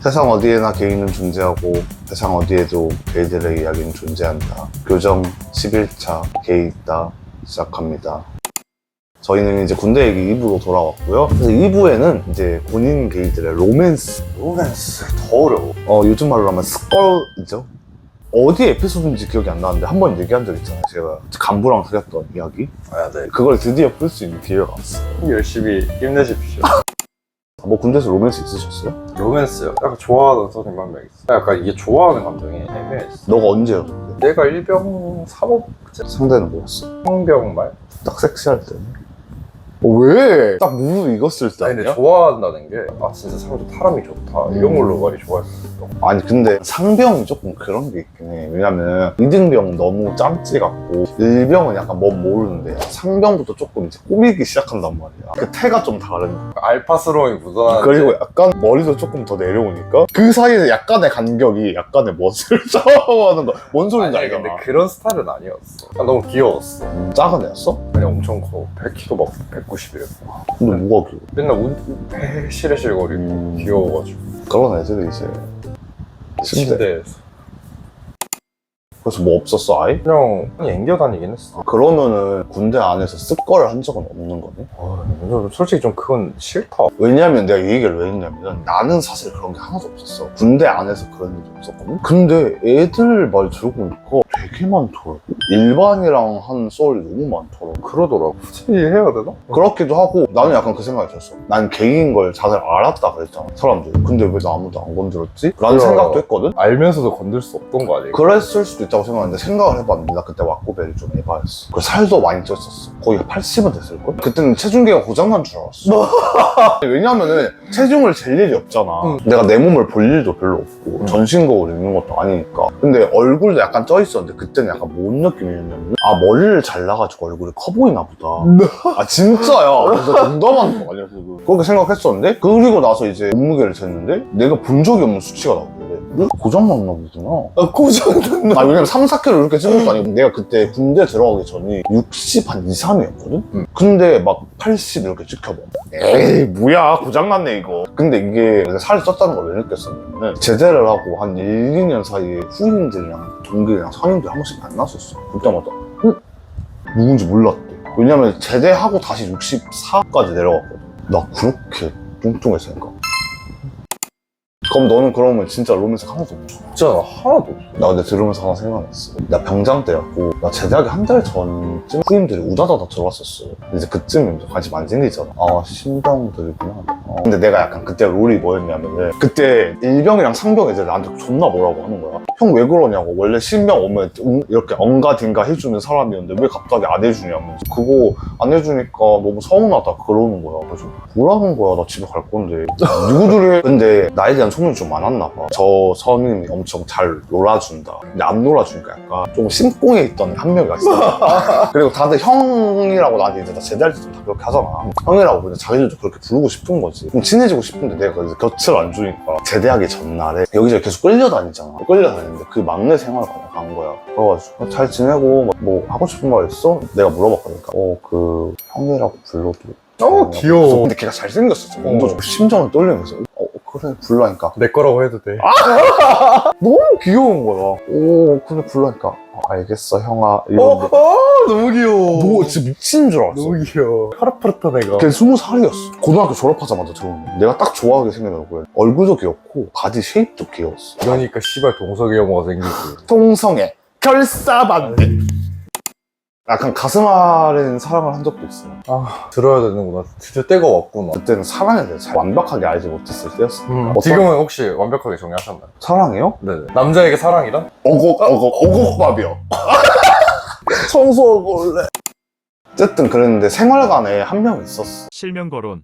세상 어디에나 개인은 존재하고 세상 어디에도 게이들의 이야기는 존재한다. 교정 11차 게이 있다 시작합니다. 저희는 이제 군대 얘기 2부로 돌아왔고요. 그래서 2부에는 이제 본인 게이들의 로맨스 더 어려워. 요즘 말로 하면 스컬이죠. 어디 에피소드인지 기억이 안 나는데 한 번 얘기한 적 있잖아요. 제가 간부랑 사귀었던 이야기. 네. 그걸 드디어 풀 수 있는 기회가 왔어요. 열심히 힘내십시오. 뭐 군대에서 로맨스 있으셨어요? 로맨스요? 약간 좋아하는 선생님 한 명 있어. 약간 이게 좋아하는 감정이 애매했어. 너가 언제였는데? 내가 일병 3업 상대는 뭐였어? 상병 말? 딱 섹시할 때. 왜? 딱 무릎 익었을 때 아니 아니야? 근데 좋아한다는 게 진짜 상주 사람이 좋다 이런 걸로 많이 좋아했어. 아니 근데 상병이 조금 그런 게 있긴 해. 왜냐면 2등병 너무 짬찌 같고 1병은 약간 뭔 모르는데 상병부터 조금 이제 꾸미기 시작한단 말이야. 그 태가 좀 다른. 알파스러움이 묻어나는. 그리고 약간 머리도 조금 더 내려오니까 그 사이에 약간의 간격이 약간의 멋을 싸워하는 거. 뭔 소리인지 아니 알잖아. 근데 그런 스타일은 아니었어. 너무 귀여웠어. 작은 애였어? 그냥 엄청 커. 100kg 막 190이랬어. 근데 뭐가 귀여워? 맨날 시래시래거리고 귀여워가지고. 그런 애들이 이제 침대에서 그래서 뭐 없었어 아예? 그냥 앵겨 다니긴 했어. 그러면은 군대 안에서 습걸 한 적은 없는 거네? 솔직히 좀 그건 싫다. 왜냐면 내가 이 얘기를 왜 했냐면 나는 사실 그런 게 하나도 없었어. 군대 안에서 그런 일이 없었거든? 근데 애들 말 들어보니까 되게 많더라고. 일반이랑 한 썰이 너무 많더라고. 그러더라고. 굳이 해야 되나? 그렇기도 하고 나는 약간 그 생각이 들었어. 난 게이인 걸 다들 알았다 그랬잖아 사람들이. 근데 왜 나 아무도 안 건드렸지? 라는 생각도 했거든? 알면서도 건들 수 없던 거 아니에요? 그랬을 수도 있다고 생각했는데 생각을 해봤는데 나 그때 왁구벨이 좀 에바였어. 그 살도 많이 쪘었어. 거의 80은 됐을걸? 그때는 체중계가 고장난 줄 알았어. 왜냐면은 체중을 잴 일이 없잖아. 내가 내 몸을 볼 일도 별로 없고 전신거울 입는 것도 아니니까. 근데 얼굴도 약간 쪄있었는데 그때는 약간 뭔 느낌이었냐면 머리를 잘라가지고 얼굴이 커 보이나 보다. 진짜야. 그래서 농담하는 거 아니야 지금. 그렇게 생각했었는데 그리고 나서 이제 몸무게를 쟀는데 내가 본 적이 없는 수치가 나오길래 왜 고장났나 보구나. 고장났나? 왜냐면 3, 4kg 이렇게 찐 것도 아니고 내가 그때 군대 들어가기 전이 60 한 2, 3이었거든? 근데 막 80 이렇게 찍혀봐. 에이 뭐야 고장났네 이거. 근데 이게 살이 쪘다는 걸 왜 느꼈었냐면 제대를 하고 한 1, 2년 사이에 후임들이랑 동기들이랑 상인들 한 번씩 만났었어. 그때마다 누군지 몰랐대. 왜냐면 제대하고 다시 64까지 내려갔거든. 나 그렇게 뚱뚱했으니까. 그럼 너는 그러면 진짜 로맨스 하나도 없어? 진짜 하나도 없어. 나 근데 들으면서 하나 생각났어. 나 병장 때였고 나 제대하기 한 달 전쯤 후임들이 우다다다 들어왔었어. 이제 그쯤 관심 안 생기잖아. 신병들이구나. 근데 내가 약간 그때 롤이 뭐였냐면은 그때 일병이랑 상병 애들 나한테 존나 뭐라고 하는 거야. 형 왜 그러냐고. 원래 신병 오면 이렇게 엉가딘가 해주는 사람이었는데 왜 갑자기 안 해주냐면서 그거 안 해주니까 너무 서운하다 그러는 거야. 그래서 뭐라는 거야. 나 집에 갈 건데. 누구들이 근데 나에 대한 소문이 좀 많았나 봐. 저 선임이 엄청 잘 놀아준다. 근데 안 놀아주니까 약간 좀 심공에 있던 한 명이 있어. 그리고 다들 형이라고 나한테 이제 나 제대할 때 좀 다 그렇게 하잖아. 형이라고 그냥 자기들도 그렇게 부르고 싶은 거지. 좀 친해지고 싶은데 내가 그래서 곁을 안 주니까 제대하기 전날에 여기저기 계속 끌려다니잖아. 끌려다니는데 그 막내 생활관에 간 거야. 그래가지고 잘 지내고 뭐 하고 싶은 거 있어? 내가 물어봤거니까 그 형이라고 불러도 귀여워. 근데 걔가 잘생겼었어. 몸도 좀 심장을 떨리면서 그래 불러니까 내 거라고 해도 돼. 너무 귀여운 거야. 그래 불러니까 알겠어 형아. 너무 귀여워. 너 진짜 미친 줄 알았어. 너무 귀여워. 파릇파릇한 애가. 걔 20살이었어. 고등학교 졸업하자마자 들어온 거야. 내가 딱 좋아하게 생긴 얼굴. 얼굴도 귀엽고 바디 쉐입도 귀여웠어. 그러니까 씨발 동석이 영어가 생기지. 통성애 결사반대. 약간 가슴 아래는 사랑을 한 적도 있어. 들어야 되는구나. 드디어 때가 왔구나. 그때는 사랑에 대해서 잘 완벽하게 알지 못했을 때였어. 지금은 혹시 완벽하게 정리하셨나요? 사랑해요? 네네. 남자에게 사랑이란? 오곡밥이요. 청소하고 올래. 어쨌든 그랬는데 생활관에 한 명 있었어. 실명 거론.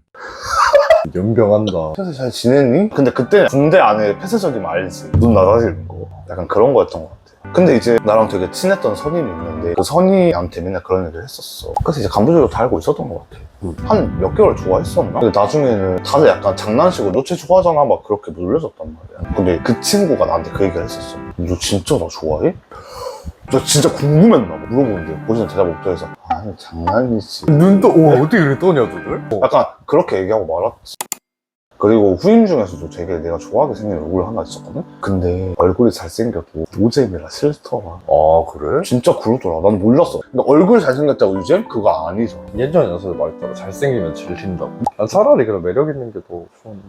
연병한다. 평소에 잘 지냈니? 근데 그때 군대 안에 폐쇄적이면 알지. 눈 나다지는 거. 약간 그런 거였던 것 같아. 근데 이제 나랑 되게 친했던 선임이 있는데 그 선임한테 맨날 그런 얘기를 했었어. 그래서 이제 간부들도 다 알고 있었던 것 같아. 한 몇 개월 좋아했었나? 근데 나중에는 다들 약간 장난식으로 너 쟤 좋아하잖아 막 그렇게 놀려줬단 말이야. 근데 그 친구가 나한테 그 얘기를 했었어. 너 진짜 나 좋아해? 저 진짜 궁금했나 봐. 물어보는데 보시는 대답 못해서 아니 장난이지. 눈도 어떻게 그렇게 떠냐 너들? 약간 그렇게 얘기하고 말았지. 그리고 후임 중에서도 되게 내가 좋아하게 생긴 얼굴 하나 있었거든? 근데 얼굴이 잘생겨도 노잼이라 싫더라. 아 그래? 진짜 그러더라. 난 몰랐어. 근데 얼굴 잘생겼다고 노잼? 그거 아니잖아. 예전에 녀석들 말했잖아. 잘생기면 질린다고. 난 차라리 그런 매력 있는 게 더 좋은데.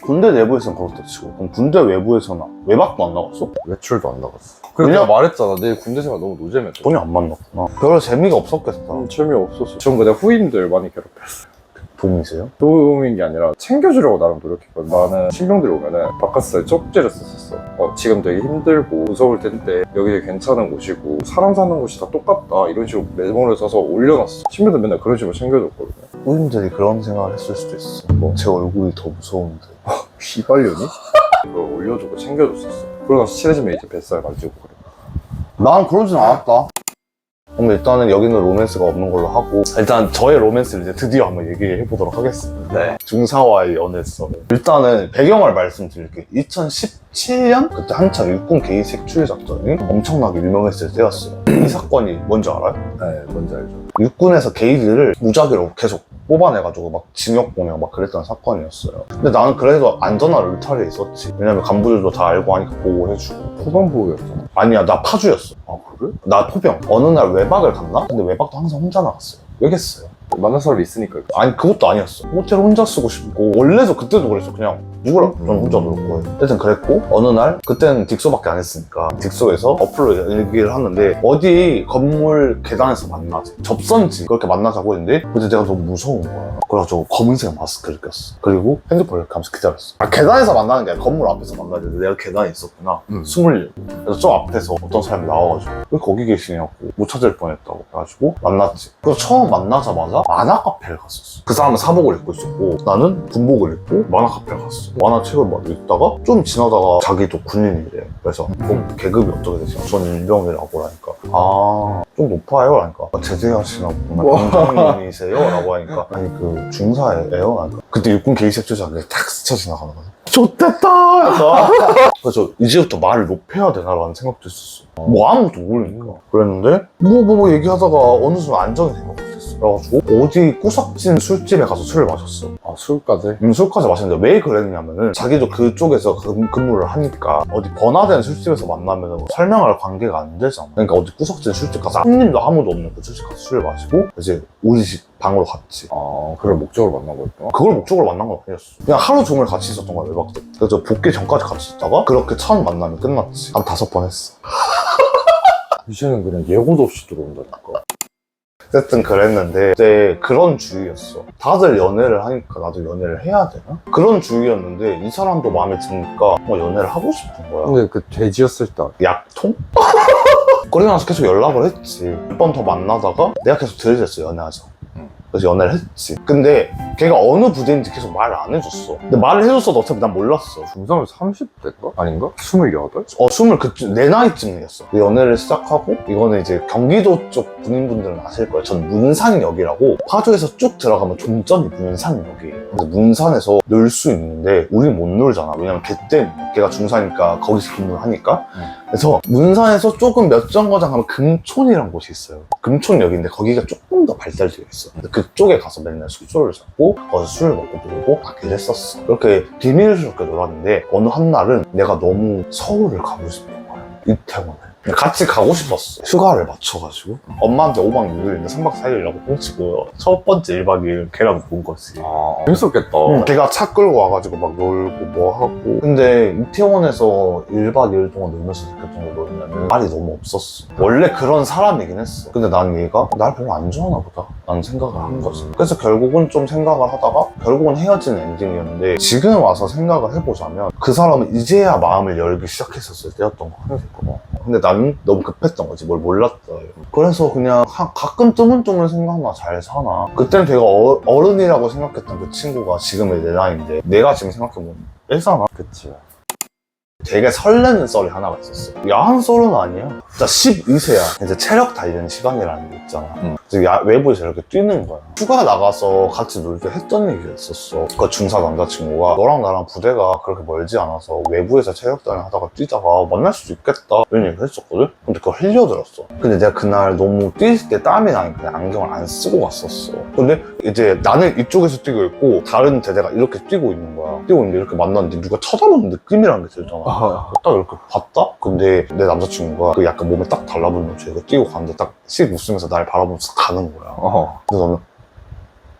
군대 내부에서는 그렇다 치고 그럼 군대 외부에서는 외박도 안 나갔어? 외출도 안 나갔어. 그래서 내가 말했잖아. 내 군대 생활 너무 노잼했다. 돈이 안 만났구나. 별로 재미가 없었겠다. 재미없었어. 전 그냥 후임들 많이 괴롭혔어. 도움이세요? 도움인 게 아니라 챙겨주려고 나름 노력했거든. 나는 신병들이 오면은 바카스에 쪽지를 썼었어. 지금 되게 힘들고 무서울 텐데 여기 괜찮은 곳이고 사람 사는 곳이 다 똑같다 이런 식으로 메모를 써서 올려놨어. 신병들 맨날 그런 식으로 챙겨줬거든요. 후임들이 그런 생각을 했을 수도 있어. 뭐 제 얼굴이 더 무서운데. 시발년이? 그걸 올려주고 챙겨줬었어. 그러고 나서 친해지면 이제 뱃살 만지고 그래. 난 그러진 않았다. 그럼 일단은 여기는 로맨스가 없는 걸로 하고 일단 저의 로맨스를 이제 드디어 한번 얘기해 보도록 하겠습니다. 네. 중사와의 연애 썰. 일단은 배경을 말씀드릴게요. 2017년? 그때 한창 육군 개인 색출 작전이 엄청나게 유명했을 때였어요. 이 사건이 뭔지 알아요? 네, 뭔지 알죠. 육군에서 게이들을 무작위로 계속 뽑아내가지고 막 징역 보내고 막 그랬던 사건이었어요. 근데 나는 그래도 안전한 울타리에 있었지. 왜냐면 간부들도 다 알고 하니까 보호해주고. 포병부였잖아. 아니야, 나 파주였어. 아 그래? 나 포병. 어느 날 외박을 갔나? 근데 외박도 항상 혼자 나갔어요. 왜겠어요? 만날 사람이 있으니까. 아니 그것도 아니었어. 호텔 혼자 쓰고 싶고 원래도 그때도 그랬어. 그냥 누구랑 저는 혼자 놀고 하여튼 그랬고 어느 날 그때는 딕소밖에 안 했으니까 딕소에서 어플로 얘기를 하는데 어디 건물 계단에서 만나지 접선지 그렇게 만나자고 했는데 근데 내가 너무 무서운 거야. 그래가지고 검은색 마스크를 꼈어. 그리고 핸드폰을 이렇게 하면서 기다렸어. 계단에서 만나는 게 아니라 건물 앞에서 만나야 되는데 내가 계단에 있었구나. 숨을 그래서 저 앞에서 어떤 사람이 나와가지고 왜 거기 계시냐고 못 찾을 뻔했다고 해가지고 만났지. 그래서 처음 만나자마자 만화 카페를 갔었어. 그 사람은 사복을 입고 있었고 나는 군복을 입고 만화 카페를 갔어. 만화 책을 막 읽다가 좀 지나다가 자기도 군인이래. 그래서 그럼 계급이 어떻게 되세요? 전 일병이라고 하니까 아 좀 높아요? 라니까 제대하시나 보구나. 병장님이세요? 라고 하니까 아니 그 중사예요? 라니까 그때 육군 개입색조장에 탁 스쳐 지나가는 거야. 좋댔다! 약간. 그래서 이제부터 말을 높여야 되나라는 생각도 했었어. 뭐 아무것도 모르니까. 그랬는데 뭐 얘기하다가 어느 순간 안정이 된 것 같았어. 그래가지고 어디 꾸석진 술집에 가서 술을 마셨어. 아 술까지? 술까지 마셨는데 왜 그랬냐면은 자기도 그쪽에서 근무를 하니까 어디 번화된 술집에서 만나면 설명할 관계가 안 되잖아. 그러니까 어디 꾸석진 술집 가서 손님도 아무도 없는 그 술집 가서 술을 마시고 이제 우리 집 방으로 갔지. 아 그걸 목적으로 만난 거였구나. 그걸 목적으로 만난 건 아니었어. 그냥 하루 종일 같이 있었던 거야, 외박 때. 그래서 복귀 전까지 같이 있다가 그렇게 첫 만남이 끝났지. 한 5번 했어. 이제는 그냥 예고도 없이 들어온다니까. 어쨌든 그랬는데 그때 그런 주의였어. 다들 연애를 하니까 나도 연애를 해야 되나? 그런 주의였는데 이 사람도 마음에 드니까 연애를 하고 싶은 거야. 근데 그 돼지였을 때 약통? 그러고 나서 계속 연락을 했지. 몇 번 더 만나다가 내가 계속 들이댔어, 연애하자. 그래서 연애를 했지. 근데 걔가 어느 부대인지 계속 말을 안 해줬어. 근데 말을 해줬어도 어차피 난 몰랐어. 중삼이 30대인가? 아닌가? 28? 20 그쯤 내 나이쯤이었어. 연애를 시작하고 이거는 이제 경기도 쪽 군인분들은 아실 거예요. 전 문산역이라고 파주에서 쭉 들어가면 종점이 문산역이에요. 그래서 문산에서 놀 수 있는데 우린 못 놀잖아. 왜냐면 걔 때문에 걔가 중사니까 거기서 근무를 하니까. 그래서 문산에서 조금 몇 정거장 가면 금촌이라는 곳이 있어요. 금촌역인데 거기가 조금 더 발달되어 있어. 그쪽에 가서 맨날 숙소를 잡고 거기서 술을 먹고 놀고 막 이랬었어. 그렇게 비밀스럽게 놀았는데 어느 한날은 내가 너무 서울을 가고 싶은 거야. 이태원을. 같이 가고 싶었어. 휴가를 맞춰가지고 엄마한테 5박 6일인데 3박 4일이라고 뻥치고 첫 번째 1박 2일 걔랑 본 거지. 아 재밌었겠다. 걔가 차 끌고 와가지고 막 놀고 뭐 하고. 근데 이태원에서 1박 2일 동안 놀면서 느꼈던 거 뭐냐면 말이 너무 없었어. 원래 그런 사람이긴 했어. 근데 난 얘가 날 별로 안 좋아하나 보다 라는 생각을 한 거지. 그래서 결국은 좀 생각을 하다가 결국은 헤어지는 엔딩이었는데 지금 와서 생각을 해보자면 그 사람은 이제야 마음을 열기 시작했었을 때였던 거 같아. 근데 나는 너무 급했던 거지. 뭘 몰랐어요. 그래서 그냥 가끔 뜨문뜨문 생각나 잘 사나. 그때는 되게 어른이라고 생각했던 그 친구가 지금의 내 나이인데 내가 지금 생각해보면 애잖아. 그치. 되게 설레는 썰이 하나가 있었어. 야한 썰은 아니야. 진짜 12세야. 이제 체력 달리는 시간이라는 게 있잖아. 이제 외부에서 이렇게 뛰는 거야. 휴가 나가서 같이 놀게 했던 얘기가 있었어. 그 중4 남자친구가 너랑 나랑 부대가 그렇게 멀지 않아서 외부에서 체육단을 하다가 뛰다가 만날 수도 있겠다 이런 얘기를 했었거든? 근데 그걸 흘려들었어. 근데 내가 그날 너무 뛸 때 땀이 나니까 그냥 안경을 안 쓰고 갔었어. 근데 이제 나는 이쪽에서 뛰고 있고 다른 대대가 이렇게 뛰고 있는 거야. 뛰고 있는데 이렇게 만났는데 누가 쳐다보는 느낌이라는 게 들잖아. 딱 이렇게 봤다? 근데 내 남자친구가 그 약간 몸에 딱 달라붙는 죄가 뛰고 가는데 딱 씩 웃으면서 날 바라보면서 가는 거야. 근데 나는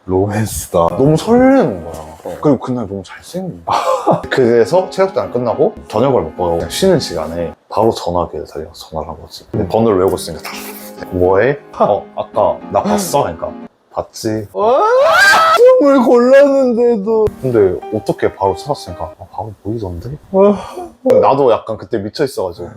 로맨스다. 너무 설레는 거야. 그리고 그날 너무 잘생긴 거야. 그래서 체육단 끝나고 저녁을 먹고 그냥 쉬는 시간에 바로 전화기에 달려서 전화를 한 거지. 근데 번호를 외우고 있으니까 다 뭐해? 아까 나 봤어? 그러니까 봤지. 을 골랐는데도. 근데 어떻게 바로 찾았으니까 바로 보이던데? 나도 약간 그때 미쳐있어가지고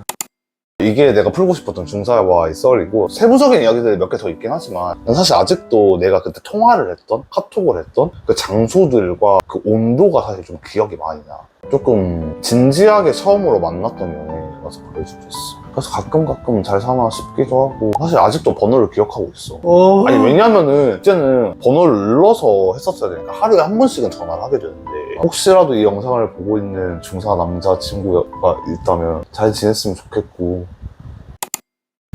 이게 내가 풀고 싶었던 중사와의 썰이고 세부적인 이야기들이 몇 개 더 있긴 하지만 사실 아직도 내가 그때 통화를 했던 카톡을 했던 그 장소들과 그 온도가 사실 좀 기억이 많이 나. 조금 진지하게 처음으로 만났던 연예인이라서 그럴 수도 있어. 그래서 가끔 잘 사나 싶기도 하고 사실 아직도 번호를 기억하고 있어. 아니 왜냐면은 이제는 번호를 눌러서 했었어야 되니까 하루에 한 번씩은 전화를 하게 되는데 혹시라도 이 영상을 보고 있는 중4 남자친구가 있다면 잘 지냈으면 좋겠고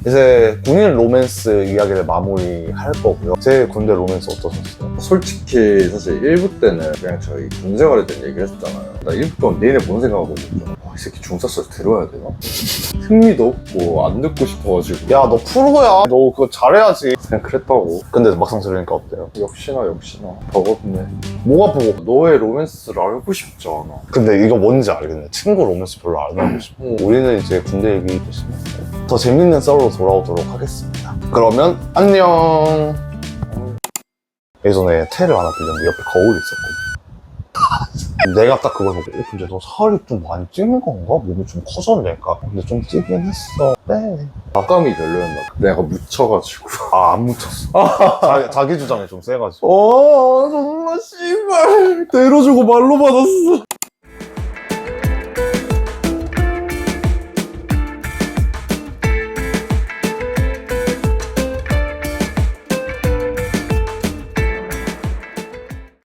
이제 군인 로맨스 이야기를 마무리할 거고요. 제 군대 로맨스 어떠셨어요? 솔직히 사실 1부 때는 그냥 저희 군생활에 대한 얘기를 했잖아요. 나 1부 동안 내내 뭔 생각하고 있었잖아. 이 새끼 중사서 들어야 되나? 흥미도 없고 안 듣고 싶어가지고 야 너 프로야. 너 그거 잘해야지. 그냥 그랬다고. 근데 막상 들으니까 어때요? 역시나 버겁네. 뭐가 보고? 너의 로맨스를 알고 싶지 않아. 근데 이거 뭔지 알겠네. 친구 로맨스 별로 안 알고 싶어. 우리는 이제 군대 얘기 조심했고 더 재밌는 썰로 돌아오도록 하겠습니다. 그러면 안녕. 예전에 테를 하나 빌렸는데 옆에 거울이 있었거든. 내가 딱 그걸 보고 근데 너 살이 좀 많이 찐 건가? 몸이 좀 커졌네니까. 근데 좀 찌긴 했어. 네. 악감이 별로였나 봐. 내가 묻혀가지고. 안 묻혔어. 자기 주장이 좀 세가지고. 정말 씨발. 대로주고 말로 받았어.